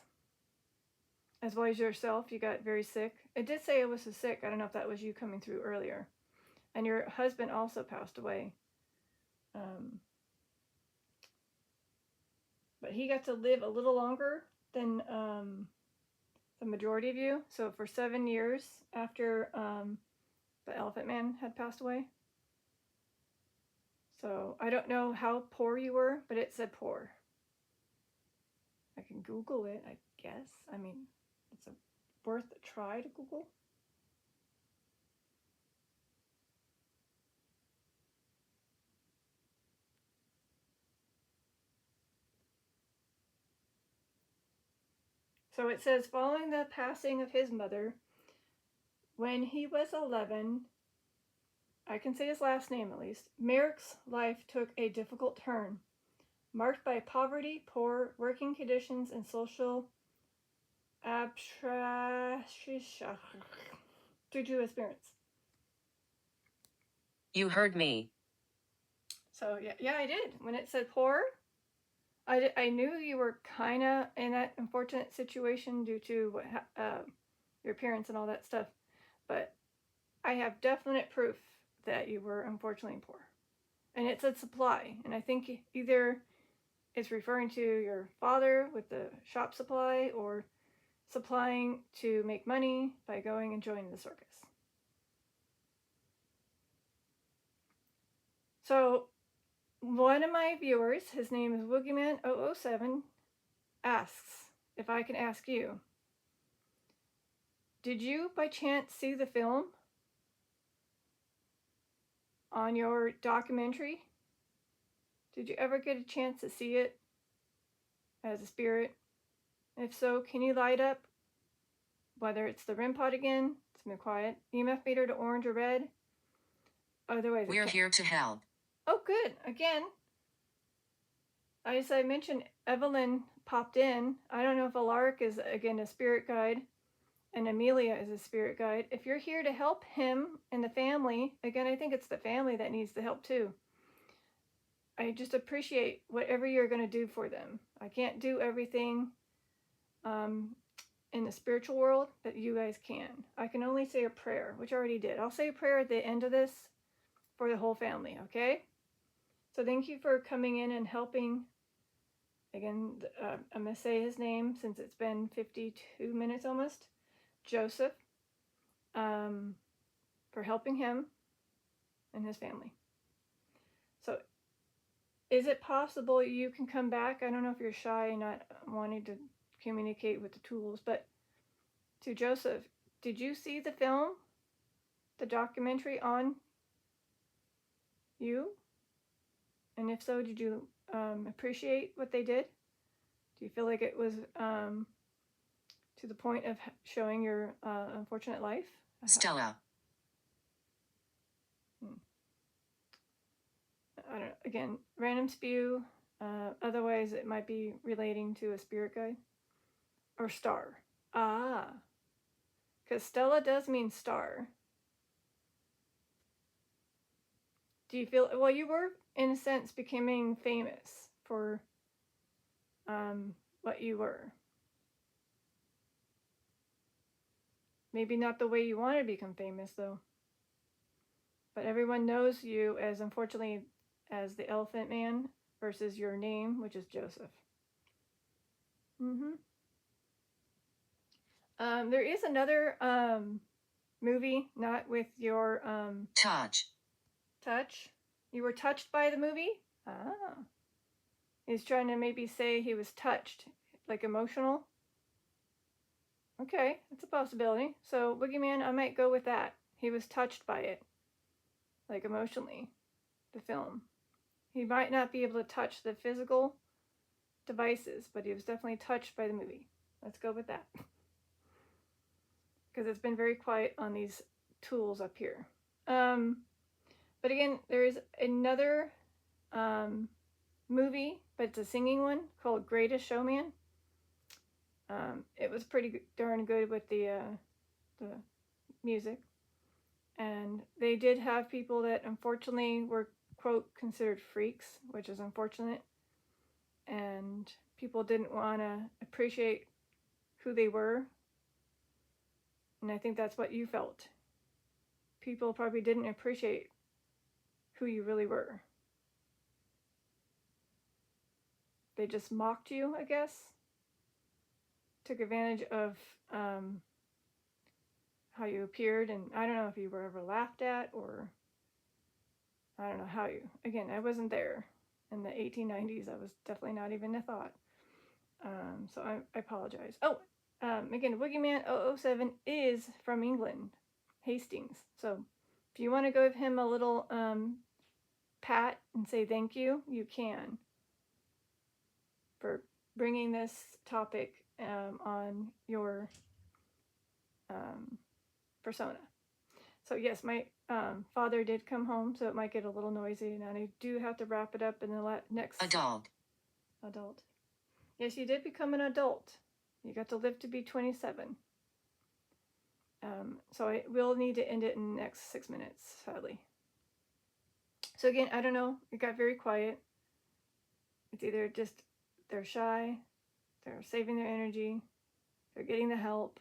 As well as yourself, you got very sick. It did say it was a sick. I don't know if that was you coming through earlier. And your husband also passed away. But he got to live a little longer than the majority of you. So for 7 years after the Elephant Man had passed away. So I don't know how poor you were, but it said poor. I can Google it, I guess. I mean, it's worth a try to Google. So it says, following the passing of his mother, when he was 11, I can say his last name at least, Merrick's life took a difficult turn, marked by poverty, poor working conditions, and social abstraction due to his parents. You heard me. So yeah, I did. When it said poor, I knew you were kind of in that unfortunate situation due to what your parents and all that stuff. But I have definite proof that you were unfortunately poor. And it said supply. And I think either it's referring to your father with the shop supply or supplying to make money by going and joining the circus. So one of my viewers, his name is Woogieman007, asks if I can ask you, did you by chance see the film on your documentary? Did you ever get a chance to see it as a spirit? If so, can you light up whether it's the REM pod again, it's been quiet, EMF meter to orange or red? Otherwise, We're here to help. Oh, good. Again, as I mentioned, Evelyn popped in. I don't know if Alaric is, again, a spirit guide, and Amelia is a spirit guide. If you're here to help him and the family, again, I think it's the family that needs the help too. I just appreciate whatever you're going to do for them. I can't do everything in the spiritual world, but you guys can. I can only say a prayer, which I already did. I'll say a prayer at the end of this for the whole family, okay? So thank you for coming in and helping. Again, I'm going to say his name since it's been 52 minutes almost. Joseph, for helping him and his family. So is it possible you can come back? I don't know if you're shy and not wanting to communicate with the tools, but to Joseph, did you see the film, the documentary on you? And if so, did you appreciate what they did? Do you feel like it was to the point of showing your unfortunate life? Stella. I don't know. Again, random spew. Otherwise, it might be relating to a spirit guide or star. Ah, because Stella does mean star. Do you feel, well, you were in a sense becoming famous for what you were. Maybe not the way you want to become famous though. But everyone knows you as, unfortunately, as the Elephant Man versus your name, which is Joseph. There is another movie, not with your Touch. You were touched by the movie? Ah. He's trying to maybe say he was touched, like emotional. Okay, that's a possibility. So, Boogeyman, I might go with that. He was touched by it, like emotionally, the film. He might not be able to touch the physical devices, but he was definitely touched by the movie. Let's go with that. Because it's been very quiet on these tools up here. But again, there is another movie, but it's a singing one called Greatest Showman. It was pretty darn good with the music. And they did have people that unfortunately were, quote, considered freaks, which is unfortunate. And people didn't want to appreciate who they were. And I think that's what you felt. People probably didn't appreciate who you really were. They just mocked you, I guess. Took advantage of how you appeared, and I don't know if you were ever laughed at, or I don't know how you, again, I wasn't there in the 1890s. I was definitely not even a thought. So I apologize. Oh, again, Boogeyman 007 is from England, Hastings. So if you want to give him a little pat and say thank you, you can, for bringing this topic on your persona. So yes, my father did come home, so it might get a little noisy, and I do have to wrap it up in the next... Adult. Yes, you did become an adult. You got to live to be 27. So I will need to end it in the next 6 minutes, sadly. So again, I don't know. It got very quiet. It's either just they're shy, they're saving their energy, they're getting the help.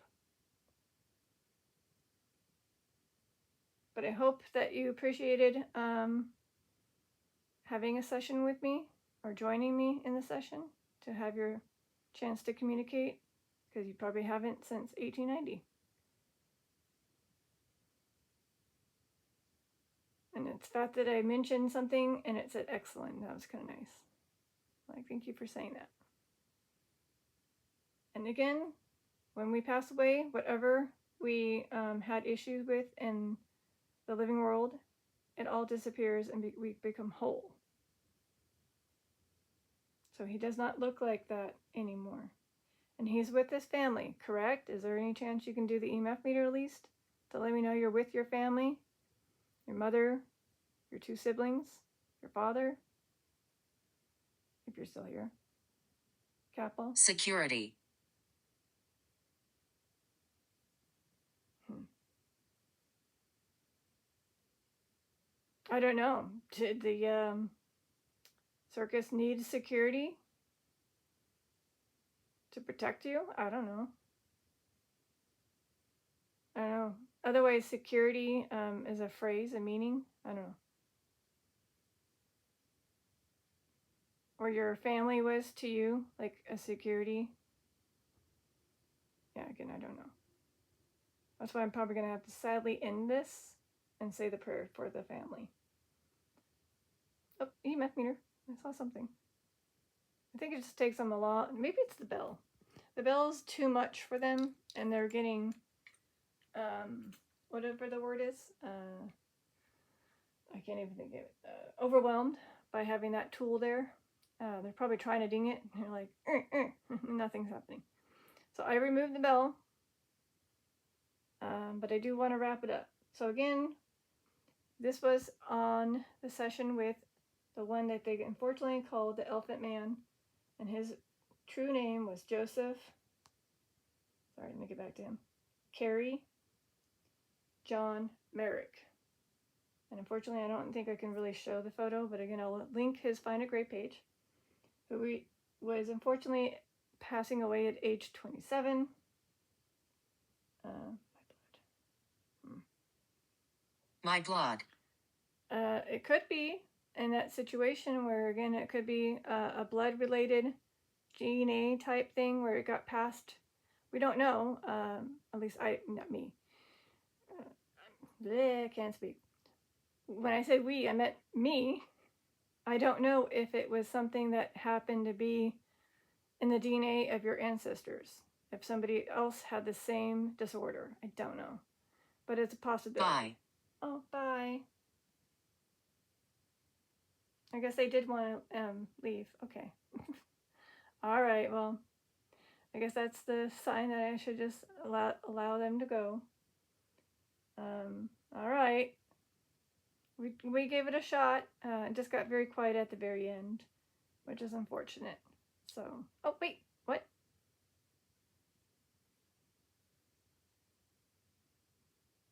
But I hope that you appreciated having a session with me or joining me in the session to have your chance to communicate, because you probably haven't since 1890. And it's fact that I mentioned something and it said excellent. That was kind of nice. Like, thank you for saying that. And again, when we pass away, whatever we had issues with in the living world, it all disappears and we become whole. So he does not look like that anymore. And he's with his family, correct? Is there any chance you can do the EMF meter at least to let me know you're with your family? Your mother, your 2 siblings, your father? If you're still here. Capel? Security. I don't know. Did the circus need security to protect you? I don't know. I don't know. Otherwise, security is a phrase, a meaning. I don't know. Or your family was to you, like a security. Yeah, again, I don't know. That's why I'm probably going to have to sadly end this and say the prayer for the family. Oh, EMF meter. I saw something. I think it just takes them a lot. Maybe it's the bell. The bell's too much for them, and they're getting, whatever the word is. I can't even think of it. Overwhelmed by having that tool there. They're probably trying to ding it, and they're like, nothing's happening. So I removed the bell, but I do want to wrap it up. So again, this was on the session with the one that they unfortunately called the Elephant Man, and his true name was Joseph. Sorry, let me get back to him. Carey John Merrick. And unfortunately, I don't think I can really show the photo, but again, I'll link his Find a Great page, who was unfortunately passing away at age 27. My blood. It could be in that situation where, again, it could be a blood-related DNA type thing where it got passed. We don't know. At least not me. I can't speak. When I said we, I meant me. I don't know if it was something that happened to be in the DNA of your ancestors. If somebody else had the same disorder. I don't know. But it's a possibility. Bye. Oh, bye. I guess they did want to leave. Okay. All right, well, I guess that's the sign that I should just allow them to go. All right. We gave it a shot. It just got very quiet at the very end, which is unfortunate. So, oh, wait, what?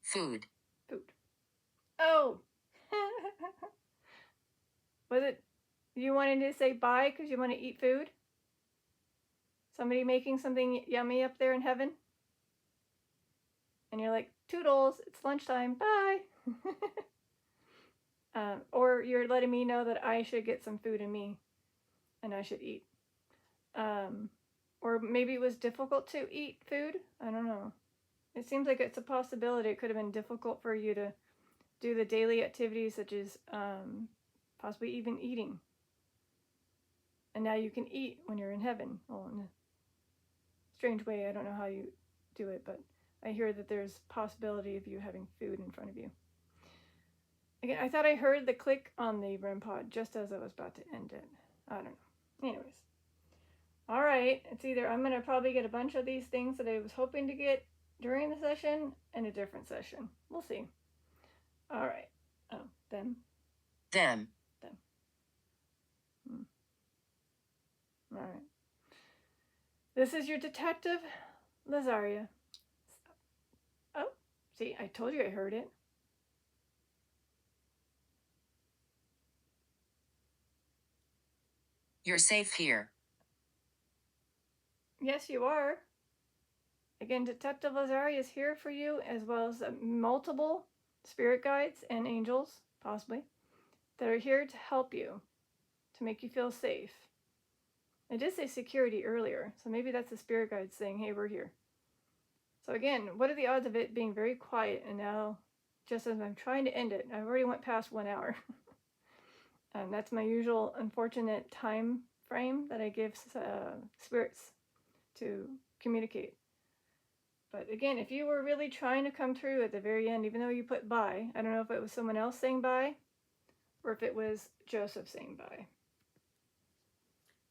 Food. Food. Oh! Was it you wanted to say bye because you want to eat food? Somebody making something yummy up there in heaven? And you're like, toodles, it's lunchtime, bye! Or you're letting me know that I should get some food in me and I should eat. Or maybe it was difficult to eat food. I don't know. It seems like it's a possibility. It could have been difficult for you to do the daily activities such as possibly even eating. And now you can eat when you're in heaven. Well, in a strange way, I don't know how you do it, but I hear that there's possibility of you having food in front of you. Again, I thought I heard the click on the REM pod just as I was about to end it. I don't know. Anyways. All right. It's either I'm going to probably get a bunch of these things that I was hoping to get during the session and a different session. We'll see. All right. Oh, them. Them. All right. This is your detective, Lazaria. Oh, see, I told you I heard it. You're safe here. Yes, you are. Again, Detective Lazaria is here for you, as well as multiple spirit guides and angels, possibly, that are here to help you, to make you feel safe. I did say security earlier, so maybe that's the spirit guide saying, hey, we're here. So again, what are the odds of it being very quiet? And now, just as I'm trying to end it, I've already went past 1 hour. That's my usual unfortunate time frame that I give spirits to communicate. But again, if you were really trying to come through at the very end, even though you put bye, I don't know if it was someone else saying bye or if it was Joseph saying bye.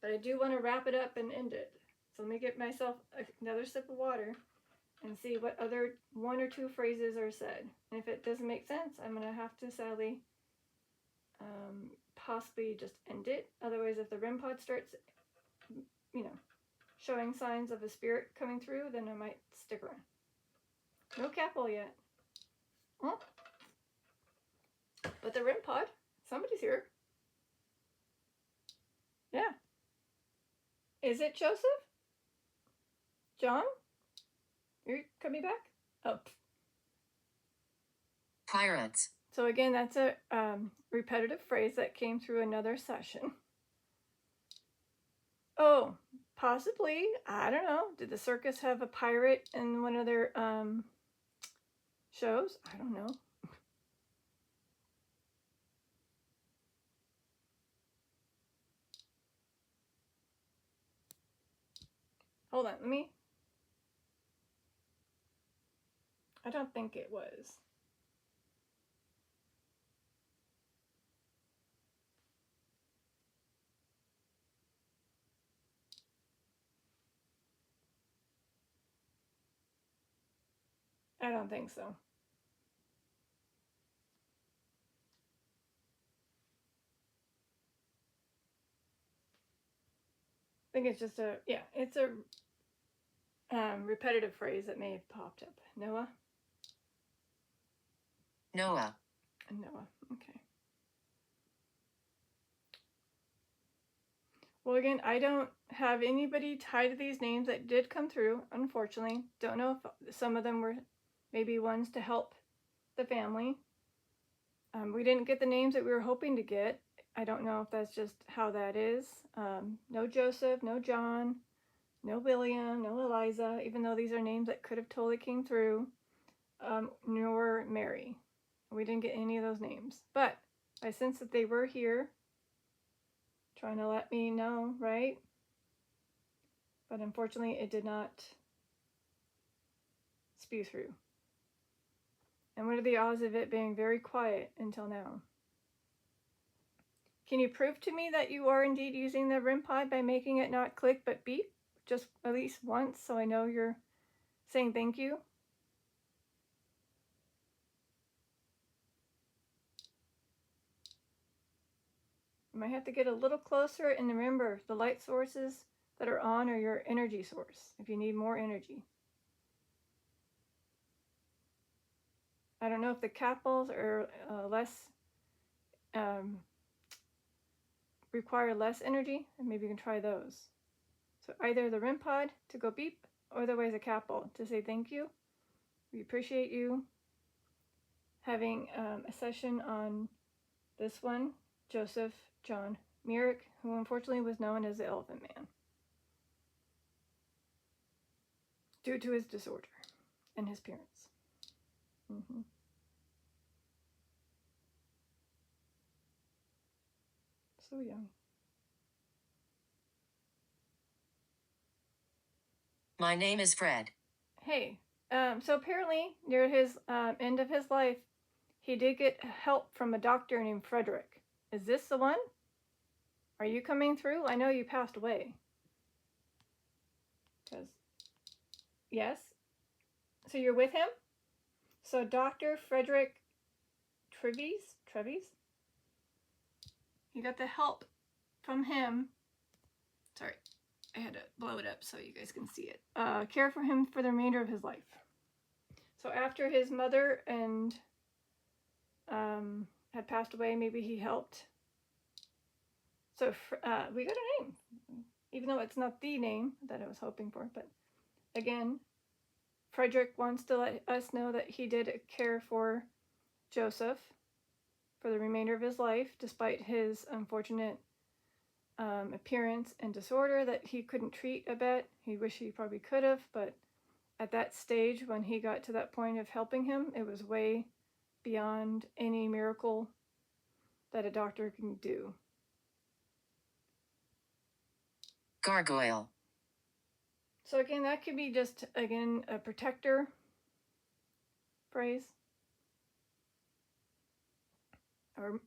But I do want to wrap it up and end it. So let me get myself another sip of water and see what other one or two phrases are said. And if it doesn't make sense, I'm going to have to sadly possibly just end it. Otherwise, if the REM pod starts, showing signs of a spirit coming through, then I might stick around. No capo yet. Oh. But the REM pod, somebody's here. Yeah. Is it Joseph? John? You're coming back? Oh. Pirates. So again, that's a repetitive phrase that came through another session. Oh, possibly. I don't know. Did the circus have a pirate in one of their shows? I don't know. Hold on, I don't think it was. I don't think so. I think it's just it's a repetitive phrase that may have popped up. Noah? Noah. Noah, okay. Well, again, I don't have anybody tied to these names that did come through, unfortunately. Don't know if some of them were maybe ones to help the family. We didn't get the names that we were hoping to get. I don't know if that's just how that is. No Joseph, no John, no William, no Eliza, even though these are names that could have totally came through, nor Mary. We didn't get any of those names. But I sense that they were here, trying to let me know, right? But unfortunately, it did not spew through. And what are the odds of it being very quiet until now? Can you prove to me that you are indeed using the REM pod by making it not click but beep? Just at least once so I know you're saying thank you? You might have to get a little closer, and remember, the light sources that are on are your energy source if you need more energy. I don't know if the capitals are require less energy, and maybe you can try those. So either the REM pod to go beep, or otherwise a capital to say thank you. We appreciate you having a session on this one, Joseph John Myrick, who unfortunately was known as the Elephant Man due to his disorder and his parents. So young. My name is Fred. Hey, so apparently near his end of his life, he did get help from a doctor named Frederick. Is this the one? Are you coming through? I know you passed away. Yes. So you're with him? So Dr. Frederick Treves? You got the help from him. Sorry, I had to blow it up so you guys can see it. Care for him for the remainder of his life. So after his mother and had passed away, maybe he helped. So we got a name, even though it's not the name that I was hoping for. But again, Frederick wants to let us know that he did care for Joseph for the remainder of his life, despite his unfortunate appearance and disorder that he couldn't treat a bit. He wished he probably could have, but at that stage, when he got to that point of helping him, it was way beyond any miracle that a doctor can do. Gargoyle. So again, that could be just, again, a protector phrase.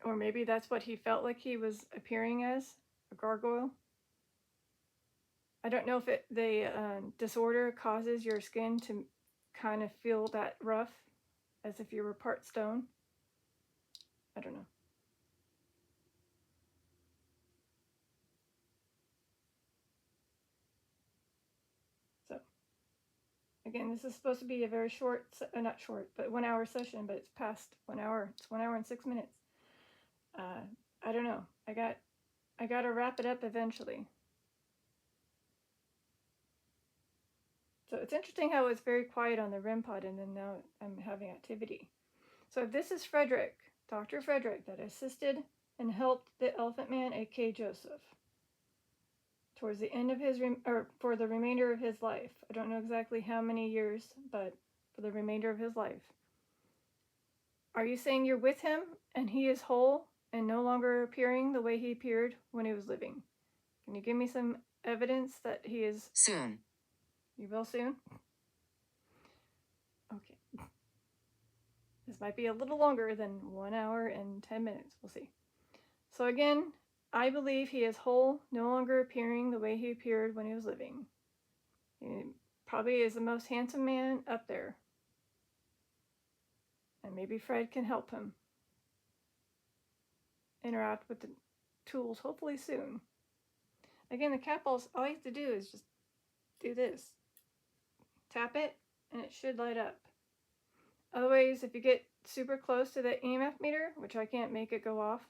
Or maybe that's what he felt like he was appearing as, a gargoyle. I don't know if the disorder causes your skin to kind of feel that rough, as if you were part stone. I don't know. So, again, this is supposed to be a very short, not short, but 1 hour session, but it's past 1 hour. It's 1 hour and 6 minutes. I don't know. I got to wrap it up eventually. So it's interesting how it's very quiet on the REM pod, and then now I'm having activity. So this is Frederick, Dr. Frederick, that assisted and helped the Elephant Man, aka Joseph, towards the end of his, or for the remainder of his life. I don't know exactly how many years, but for the remainder of his life. Are you saying you're with him and he is whole and no longer appearing the way he appeared when he was living? Can you give me some evidence that he is? Soon. You will soon? Okay. This might be a little longer than 1 hour and 10 minutes. We'll see. So again, I believe he is whole, no longer appearing the way he appeared when he was living. He probably is the most handsome man up there. And maybe Fred can help him interact with the tools, hopefully soon. Again, the cat balls, all you have to do is just do this. Tap it, and it should light up. Otherwise, if you get super close to the EMF meter, which I can't make it go off,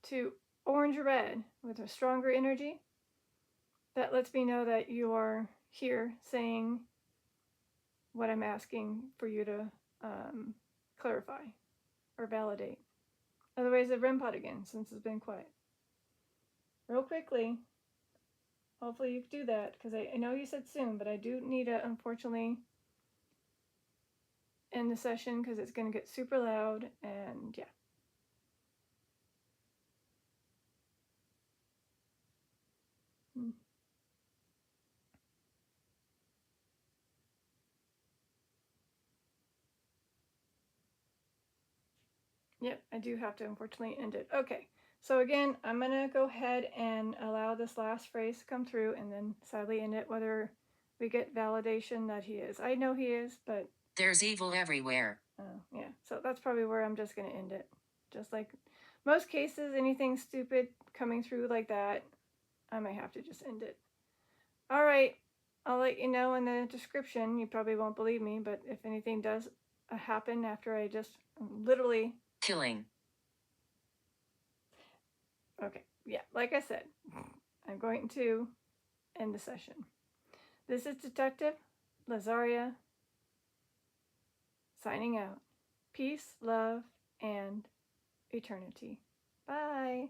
to orange or red with a stronger energy, that lets me know that you are here saying what I'm asking for you to clarify or validate. Otherwise, the REM pod again, since it's been quiet. Real quickly, hopefully you do that, because I know you said soon, but I do need to, unfortunately, end the session because it's going to get super loud, and yeah. Yep, I do have to unfortunately end it. Okay, so again, I'm going to go ahead and allow this last phrase to come through and then sadly end it, whether we get validation that he is. I know he is, but... There's evil everywhere. Yeah, so that's probably where I'm just going to end it. Just like most cases, anything stupid coming through like that, I might have to just end it. All right, I'll let you know in the description. You probably won't believe me, but if anything does happen after I just literally... Killing. Okay, yeah, like I said, I'm going to end the session. This is Detective Lazaria signing out. Peace, love, and eternity. Bye.